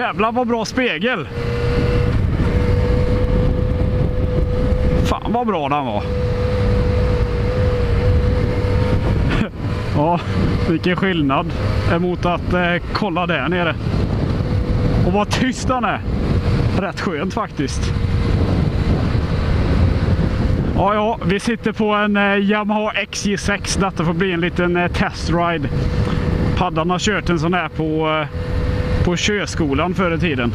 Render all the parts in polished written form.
Jävlar vad bra spegel. Fan vad bra den var. Ja, vilken skillnad emot att kolla där nere. Och vad tyst den är. Rätt skönt faktiskt. Ja, vi sitter på en Yamaha XJ6. Detta får bli en liten testride. Paddan har kört en sån här på körskolan förr i tiden.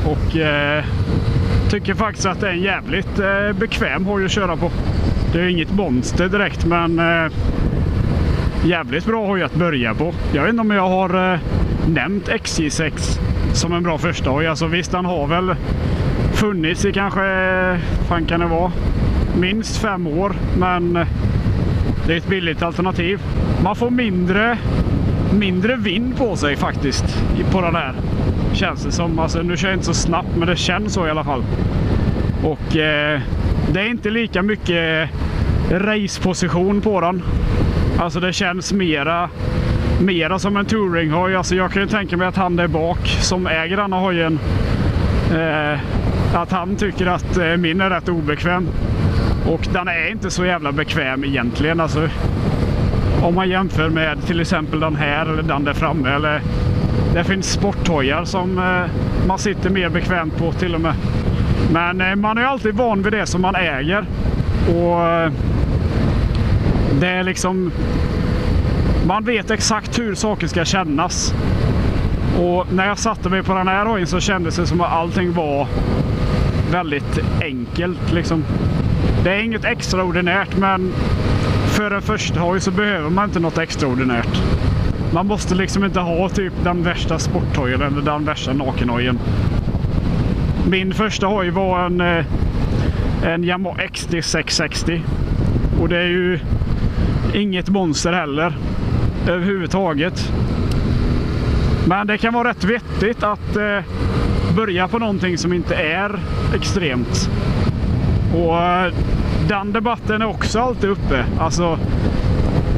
Och tycker faktiskt att det är en jävligt bekväm hoj att köra på. Det är inget monster direkt, men jävligt bra hoj att börja på. Jag vet inte om jag har nämnt XJ6 som en bra första hoj. Alltså visst, han har väl funnits i kanske, fan kan det vara, minst 5 år. Men det är ett billigt alternativ. Man får mindre vind på sig faktiskt på den här. Känns det som. Alltså nu kör jag inte så snabbt, men det känns så i alla fall. Och det är inte lika mycket raceposition på den. Alltså det känns mera som en touringhoj. Alltså jag kan ju tänka mig att han där bak som äger den här hojen, att han tycker att min är rätt obekväm. Och den är inte så jävla bekväm egentligen. Alltså, om man jämför med till exempel den här eller den där framme. Eller det finns sporthojar som man sitter mer bekvämt på till och med. Men man är alltid van vid det som man äger. Och det är liksom, man vet exakt hur saker ska kännas. Och när jag satte mig på den här hojen så kändes det som att allting var väldigt enkelt liksom. Det är inget extraordinärt, men för en första hoj så behöver man inte något extraordinärt. Man måste liksom inte ha typ den värsta sporthojen eller den värsta nakenhojen. Min första hoj var en Yamaha XD660. Och det är ju inget monster heller överhuvudtaget. Men det kan vara rätt vettigt att börja på någonting som inte är extremt. Och den debatten är också alltid uppe. Alltså,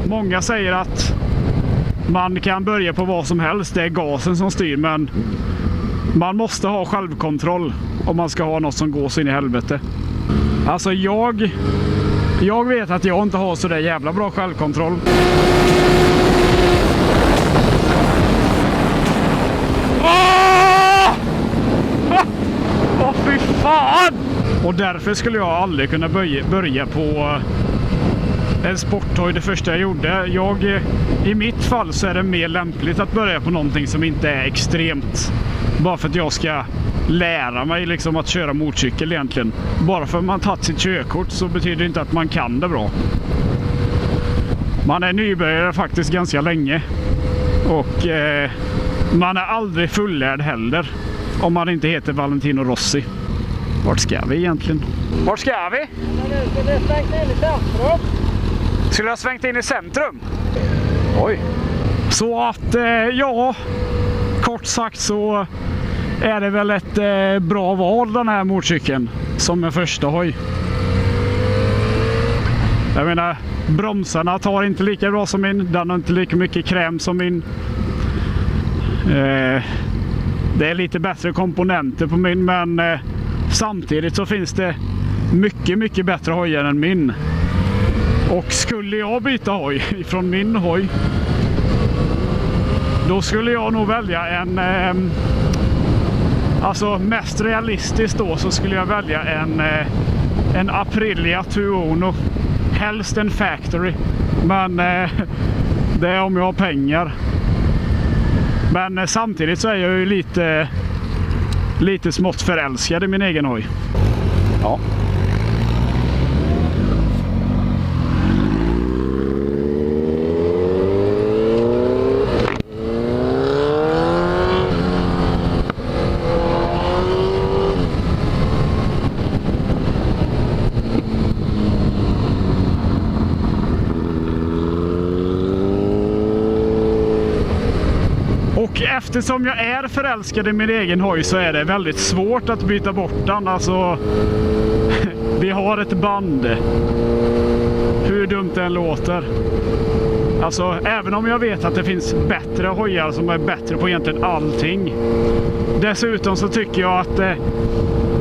många säger att man kan börja på vad som helst. Det är gasen som styr, men man måste ha självkontroll om man ska ha något som går så in i helvete. Alltså jag vet att jag inte har så där jävla bra självkontroll. Åh fy fan! Och därför skulle jag aldrig kunna börja på en sporthoj det första jag gjorde. I mitt fall så är det mer lämpligt att börja på någonting som inte är extremt. Bara för att jag ska lära mig liksom att köra motorcykel egentligen. Bara för att man tagit sitt körkort så betyder det inte att man kan det bra. Man är nybörjare faktiskt ganska länge. Och man är aldrig fullärd heller. Om man inte heter Valentino Rossi. Vart ska vi egentligen? Vart ska vi? Skulle jag svängt in i centrum? Skulle jag svängt in i centrum? Oj. Så att, ja, kort sagt så är det väl ett bra val den här motorcykeln som en första hoj. Jag menar, bromsarna tar inte lika bra som min. Den har inte lika mycket kräm som min. Det är lite bättre komponenter på min, men samtidigt så finns det mycket bättre hojar än min. Och skulle jag byta hoj från min hoj, då skulle jag nog välja en alltså mest realistiskt då, så skulle jag välja en Aprilia Tuono. Helst en Factory. Men det är om jag har pengar. Men samtidigt så är jag ju lite smått förälskad i min egen hoj. Ja. Och eftersom jag är förälskad i min egen hoj så är det väldigt svårt att byta bort den. Alltså, vi har ett band. Hur dumt det än låter. Alltså, även om jag vet att det finns bättre hojar som är bättre på egentligen allting. Dessutom så tycker jag att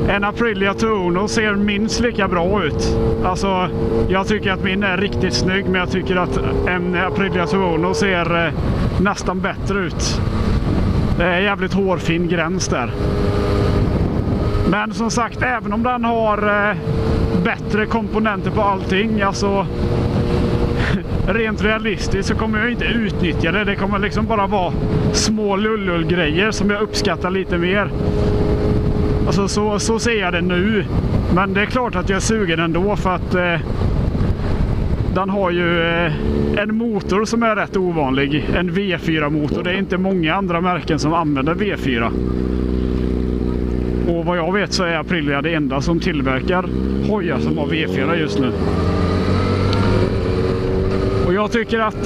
en Aprilia Tuono ser minst lika bra ut. Alltså, jag tycker att min är riktigt snygg, men jag tycker att en Aprilia Tuono ser nästan bättre ut. Det är en jävligt hårfin gräns där. Men som sagt, även om den har bättre komponenter på allting, alltså rent realistiskt så kommer jag inte utnyttja det. Det kommer liksom bara vara små lullull-grejer som jag uppskattar lite mer. Alltså så ser jag det nu. Men det är klart att jag är sugen ändå, för att den har ju en motor som är rätt ovanlig. En V4-motor. Det är inte många andra märken som använder V4. Och vad jag vet så är Aprilia det enda som tillverkar hojar som har V4 just nu. Och jag tycker att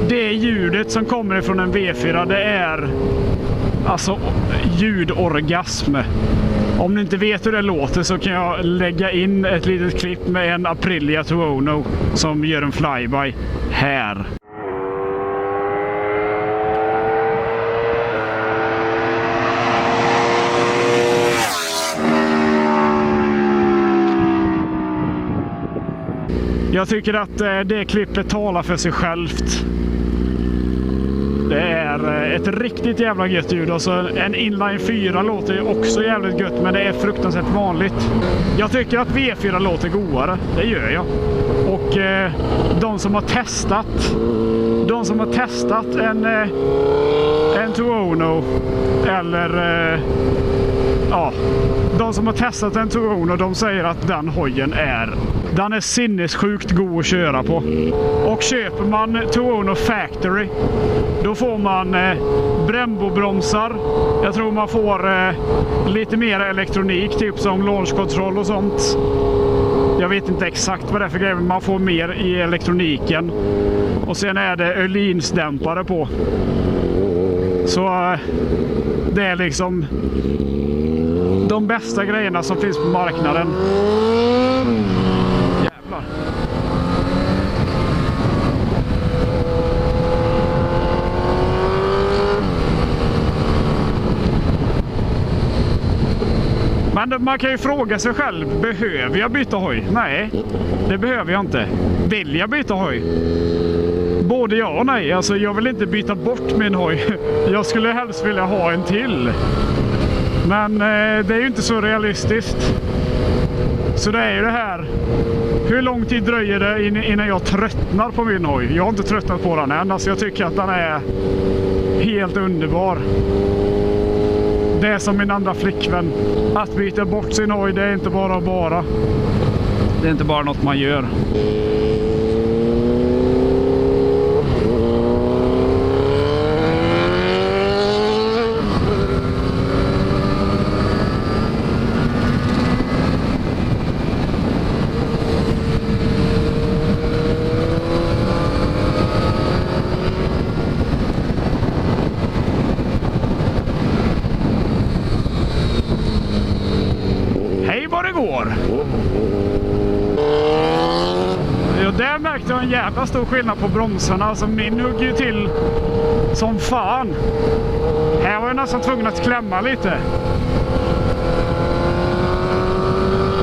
det ljudet som kommer ifrån en V4, det är alltså ljudorgasm. Om ni inte vet hur det låter så kan jag lägga in ett litet klipp med en Aprilia Tuono som gör en flyby här. Jag tycker att det klippet talar för sig självt. Det är ett riktigt jävla gött ljud. Och så en inline 4 låter ju också jävligt gött, men det är fruktansvärt vanligt. Jag tycker att V4 låter godare. Det gör jag. Och de som har testat en Tuono eller de som har testat en Tuono, de säger att den hojen den är sinnessjukt god att köra på. Och köper man Tuono Factory, då får man Brembo-bromsar. Jag tror man får lite mer elektronik, typ som launch control och sånt. Jag vet inte exakt vad det är för grejer, men man får mer i elektroniken. Och sen är det Öhlins-dämpare på. Så det är liksom de bästa grejerna som finns på marknaden. Jävlar. Men man kan ju fråga sig själv, behöver jag byta hoj? Nej, det behöver jag inte. Vill jag byta hoj? Både ja och nej. Alltså, jag vill inte byta bort min hoj. Jag skulle helst vilja ha en till. Men det är ju inte så realistiskt. Så det är ju det här. Hur lång tid dröjer det innan jag tröttnar på min hoj? Jag har inte tröttnat på den än. Alltså, jag tycker att den är helt underbar. Det är som min andra flickvän. Att byta bort sin hoj, det är inte bara. Det är inte bara något man gör. Där märkte jag en jävla stor skillnad på bromsarna. Alltså min hugger ju till som fan. Här var jag nästan tvungen att klämma lite.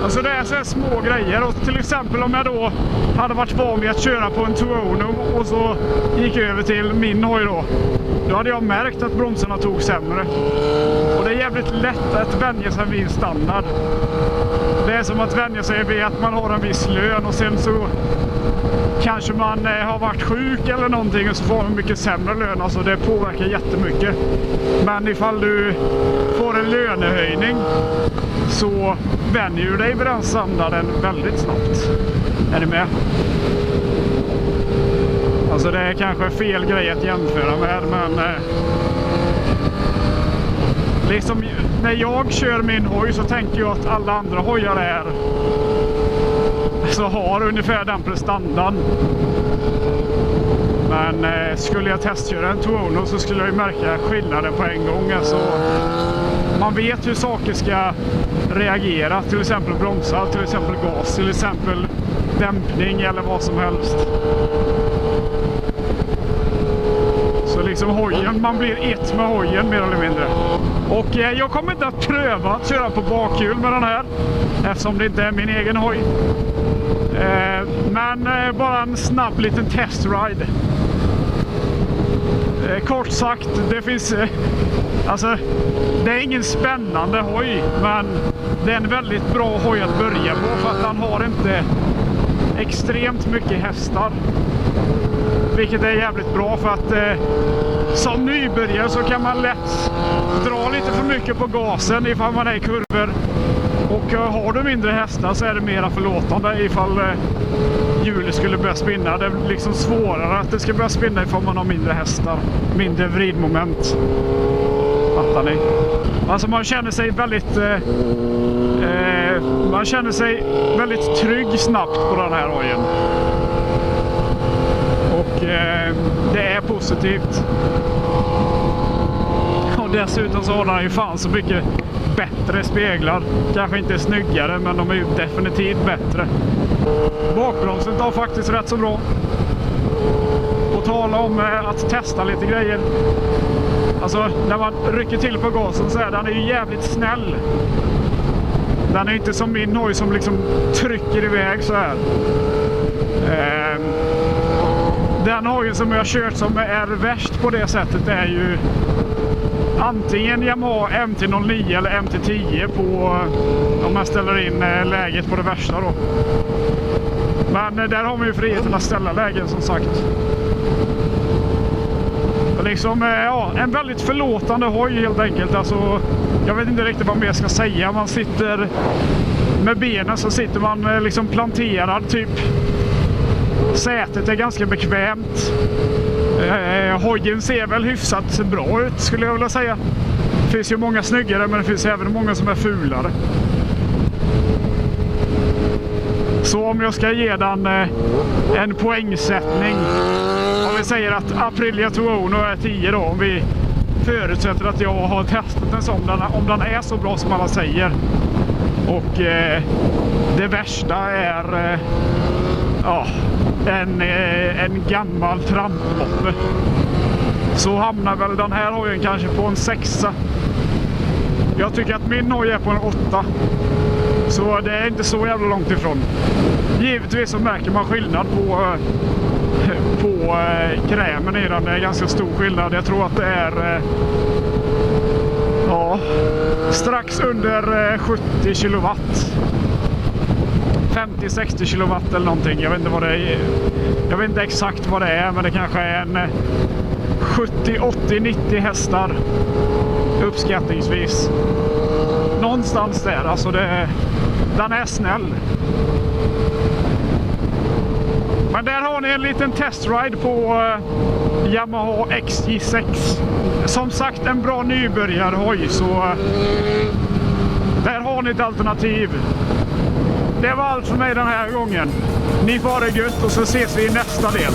Alltså det är så här små grejer. Och till exempel om jag då hade varit van vid att köra på en Tuono och så gick över till min hoj då hade jag märkt att bromsarna tog sämre. Och det är jävligt lätt att vänja sig vid standard. Det är som att vänja sig vid att man har en viss lön och sen så kanske man har varit sjuk eller någonting och så får man mycket sämre lön. Alltså det påverkar jättemycket. Men ifall du får en lönehöjning så vänjer du dig vid den standarden väldigt snabbt. Är ni med? Alltså det är kanske fel grej att jämföra med, men liksom när jag kör min hoj så tänker jag att alla andra hojar så har ungefär den prestandan. Men skulle jag testköra en Tuono så skulle jag ju märka skillnaden på en gång. Alltså, man vet hur saker ska reagera, till exempel bromsar, till exempel gas, till exempel dämpning eller vad som helst. liksom hojen. Man blir ett med hojen mer eller mindre. Och jag kommer inte att pröva att köra på bakhjul med den här. Eftersom det inte är min egen hoj. Men bara en snabb liten testride. Kort sagt, det finns... Alltså, det är ingen spännande hoj. Men det är en väldigt bra hoj att börja på. För att han har inte extremt mycket hästar. Vilket är jävligt bra för att som nybörjare så kan man lätt dra lite för mycket på gasen ifall man är i kurvor. Och har du mindre hästar så är det mera förlåtande ifall hjulet skulle börja spinna. Det är liksom svårare att det ska börja spinna ifall man har mindre hästar. Mindre vridmoment. Fattar ni? Alltså man känner sig väldigt trygg snabbt på den här hojen. Och det är positivt. Och dessutom så har den ju fan så mycket bättre speglar. Kanske inte snyggare, men de är ju definitivt bättre. Bakbromsen tar faktiskt rätt så bra. Och tala om att testa lite grejer. Alltså när man rycker till på gasen så är den ju jävligt snäll. Den är inte som min hoj som liksom trycker iväg så här. Den hojen som jag har kört som är värst på det sättet är ju antingen Yamaha MT-09 eller MT-10 på om man ställer in läget på det värsta då. Men där har man ju friheten att ställa lägen som sagt. Och liksom, ja, en väldigt förlåtande hoj helt enkelt. Alltså, jag vet inte riktigt vad mer jag ska säga. Man sitter med benen så sitter man liksom planterad typ. Sätet är ganska bekvämt. Hojen ser väl hyfsat bra ut skulle jag vilja säga. Det finns ju många snyggare men det finns även många som är fulare. Så om jag ska ge den en poängsättning. Om vi säger att Aprilia Tuono är 10 då. Om vi förutsätter att jag har testat en sån. Om den är så bra som alla säger. Och det värsta är... ja, en gammal trampmoppe. Så hamnar väl den här hojen kanske på en 6. Jag tycker att min hoj är på en 8. Så det är inte så jävla långt ifrån. Givetvis så märker man skillnad på krämen i den. Det är ganska stor skillnad. Jag tror att det är ja, strax under 70 kilowatt. 50-60 kilowatt eller någonting. Jag vet inte vad det är. Jag vet inte exakt vad det är, men det kanske är en 70, 80, 90 hästar uppskattningsvis. Någonstans där. Alltså den är snäll. Men där har ni en liten testride på Yamaha XJ6. Som sagt en bra nybörjarhoj, så där har ni ett alternativ. Det var allt för mig den här gången. Ni får det gött och så ses vi i nästa del.